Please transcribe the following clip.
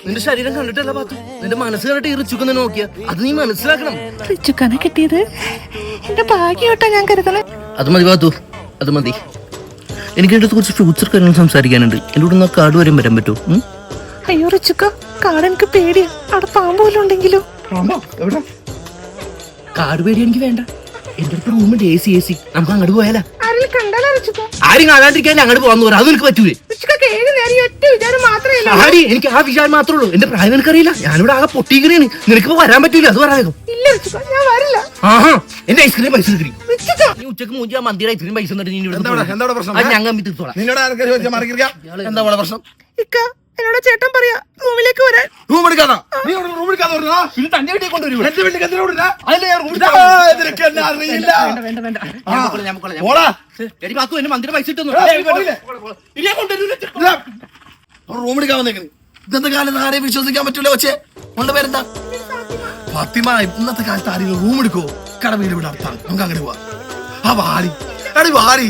നിന്റെ ശരീരം കണ്ടിട്ടല്ല പാത്തു, നിന്റെ മനസ്സ് കണ്ടിട്ട് ഈ റിച്ചുക്കനെ നോക്കിയ അത് നീ മനസ്സിലാക്കണം. റിച്ചുക്കനെ കിട്ടിയത് എന്റെ ഭാഗ്യോട്ടാ ഞാൻ കരുതണേ. അത് മതി പാത്തു, അത് മതി. എനിക്ക് എൻ്റെ കുറച്ച് ഫ്യൂച്ചർ കാര്യങ്ങൾ സംസാരിക്കാനുണ്ട്. എൻ്റെ കൂടെ നിന്ന് കാട് വരെ വരാൻ പറ്റുമോ? അയ്യോ റിച്ചുക്ക, കാട് എനിക്ക് പേടിയാ. അവിടെ പാമ്പ് പോലും ഉണ്ടെങ്കിലോ? കാട് പേടി എനിക്ക് വേണ്ട. എന്റെ അടുത്ത് റൂമുണ്ട്, AC. നമുക്ക് അങ്ങോട്ട് പോയാലോ? ആരെങ്കിലും കണ്ടാലോ റിച്ചുക്ക? ആരും കാണാണ്ടിരിക്കാൻ അങ്ങോട്ട് പോകാന്ന് പറയാം. അത് നിനക്ക് പറ്റൂലേ? ആടി, എനിക്ക് ആ വിചാരം മാത്രമേ ഉള്ളൂ. എന്റെ പ്രായം നിനക്കറിയില്ല. ഞാനിവിടെ ആകെ പൊട്ടിക്കറിയാണ്. നിനക്ക് വരാൻ പറ്റൂല, അത് പറയാം. ആഹാ, എന്റെ ഐസ്ക്രീം പൈസ നീ ഉച്ചക്ക് മൂഞ്ചി ആ മന്തിയുടെ ഐസ്ക്രീം പൈസ ഞങ്ങൾ തീർത്തോളാം. എന്നോട് ചേട്ടൻ പറയാ റൂമിലേക്ക് വരാൻ. റൂം എടുക്കാതാ മന്തിയുടെ പൈസ റൂം എടുക്കാൻ വന്നേക്കണ്. ഇന്നത്തെ കാലത്ത് ആരെയും വിശ്വസിക്കാൻ പറ്റൂല. പക്ഷേ അവളുടെ പേരെന്താ? ഫാത്തിമ. ഇന്നത്തെ കാലത്ത് ആരെങ്കിലും റൂം എടുക്കോ? കട വീട് ഇവിടെ അടുത്താണ്, നമുക്ക് അങ്ങനെ പോവാ. ആ വാടി, അടി വാടി.